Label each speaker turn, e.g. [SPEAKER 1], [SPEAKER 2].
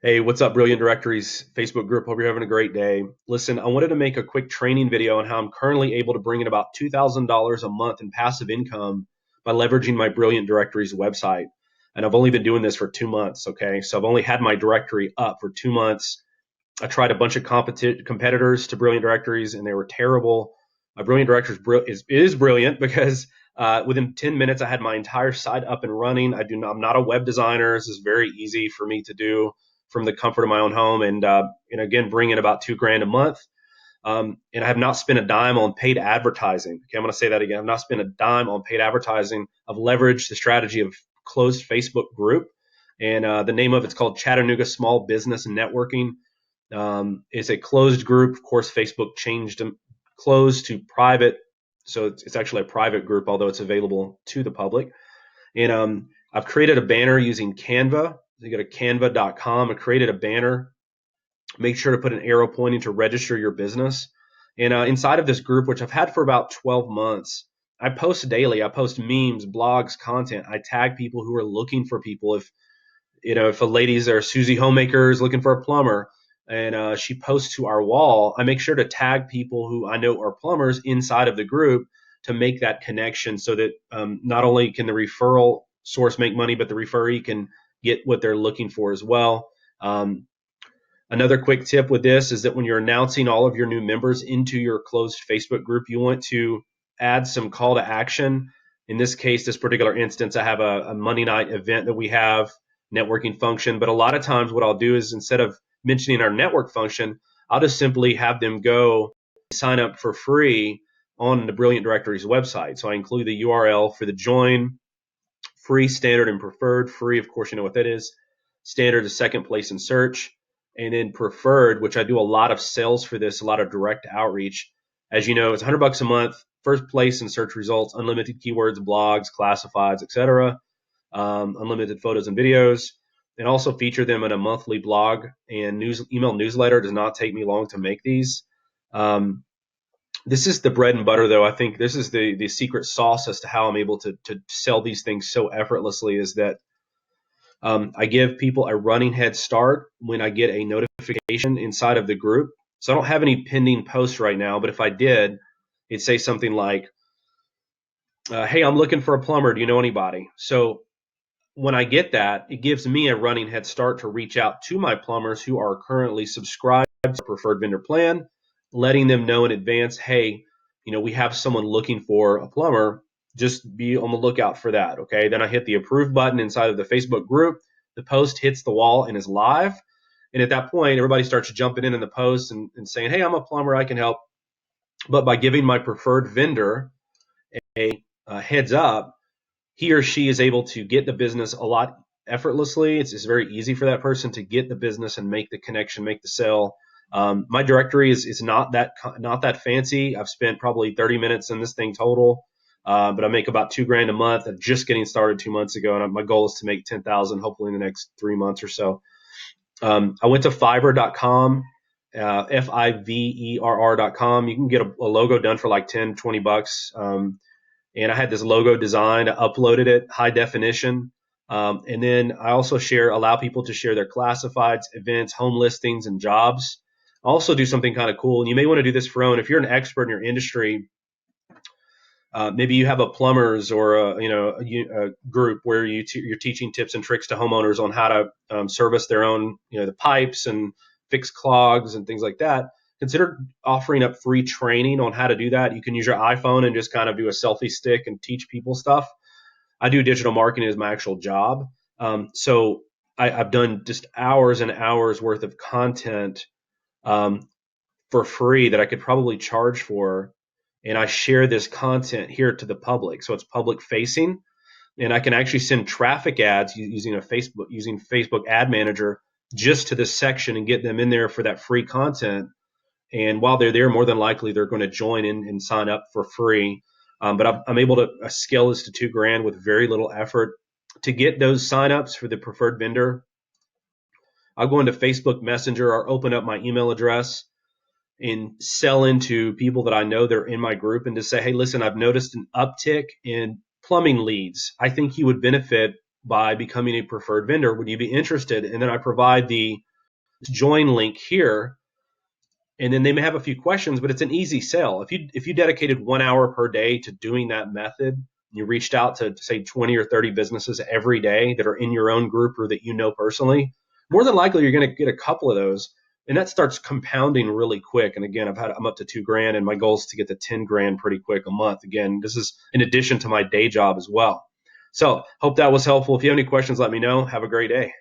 [SPEAKER 1] Hey, what's up, Brilliant Directories Facebook group? Hope you're having a great day. Listen, I wanted to make a quick training video on how I'm currently able to bring in about $2,000 a month in passive income by leveraging my Brilliant Directories website. And I've only been doing this for 2 months, okay? So I've only had my directory up for 2 months. I tried a bunch of competitors to Brilliant Directories, and they were terrible. Brilliant Directories is brilliant because within 10 minutes, I had my entire site up and running. I'm not a web designer. This is very easy for me to do from the comfort of my own home, and again, bring in about 2 grand a month. And I have not spent a dime on paid advertising. Okay, I'm going to say that again. I've not spent a dime on paid advertising. I've leveraged the strategy of closed Facebook group, and the name of it's called Chattanooga Small Business Networking. It's a closed group. Of course, Facebook changed them closed to private, so it's actually a private group, although it's available to the public. And I've created a banner using Canva. You go to canva.com. I created a banner. Make sure to put an arrow pointing to register your business. And inside of this group, which I've had for about 12 months, I post daily. I post memes, blogs, content. I tag people who are looking for people. If a lady's or Susie Homemaker is looking for a plumber and she posts to our wall, I make sure to tag people who I know are plumbers inside of the group to make that connection so that not only can the referral source make money, but the referee can get what they're looking for as well. Another quick tip with this is that when you're announcing all of your new members into your closed Facebook group, you want to add some call to action. In this case, this particular instance, I have a Monday night event that we have, networking function. But a lot of times what I'll do is instead of mentioning our network function, I'll just simply have them go sign up for free on the Brilliant Directories website. So I include the URL for the join, free, standard, and preferred. Free, of course, you know what that is. Standard is second place in search. And then preferred, which I do a lot of sales for this, a lot of direct outreach. As you know, it's $100 a month, first place in search results, unlimited keywords, blogs, classifieds, etc., unlimited photos and videos, and also feature them in a monthly blog and email newsletter. It does not take me long to make these. This is the bread and butter, though. I think this is the secret sauce as to how I'm able to sell these things so effortlessly is that I give people a running head start when I get a notification inside of the group. So I don't have any pending posts right now, but if I did, it'd say something like, hey, I'm looking for a plumber. Do you know anybody? So when I get that, it gives me a running head start to reach out to my plumbers who are currently subscribed to preferred vendor plan, letting them know in advance, hey, we have someone looking for a plumber. Just be on the lookout for that. Okay. Then I hit the approve button inside of the Facebook group. The post hits the wall and is live. And at that point, everybody starts jumping in the post and saying, hey, I'm a plumber. I can help. But by giving my preferred vendor a heads up, he or she is able to get the business a lot effortlessly. It's very easy for that person to get the business and make the connection, make the sale. My directory is not that fancy. I've spent probably 30 minutes in this thing total, but I make about 2 grand a month. I'm just getting started 2 months ago, and my goal is to make 10,000 hopefully in the next 3 months or so. I went to Fiverr.com, Fiverr.com. You can get a logo done for like 10, $20. And I had this logo designed. I uploaded it high definition. And then I also allow people to share their classifieds, events, home listings, and jobs. I also do something kind of cool. And you may want to do this for own. If you're an expert in your industry, maybe you have a plumbers or a group where you're teaching tips and tricks to homeowners on how to service their own, the pipes and fix clogs and things like that. Consider offering up free training on how to do that. You can use your iPhone and just kind of do a selfie stick and teach people stuff. I do digital marketing as my actual job. So I've done just hours and hours worth of content for free that I could probably charge for. And I share this content here to the public. So it's public facing. And I can actually send traffic ads using Facebook ad manager just to this section and get them in there for that free content. And while they're there, more than likely they're going to join in and sign up for free. But I'm able to scale this to 2 grand with very little effort. To get those signups for the preferred vendor, I'll go into Facebook Messenger or open up my email address and sell into people that I know they're in my group and to say, hey, listen, I've noticed an uptick in plumbing leads. I think you would benefit by becoming a preferred vendor. Would you be interested? And then I provide the join link here. And then they may have a few questions, but it's an easy sell. If you dedicated 1 hour per day to doing that method, you reached out to say 20 or 30 businesses every day that are in your own group or that you know personally, more than likely you're going to get a couple of those, and that starts compounding really quick. And again, I'm up to $2,000, and my goal is to get to 10 grand pretty quick a month. Again, this is in addition to my day job as well. So hope that was helpful. If you have any questions, let me know. Have a great day.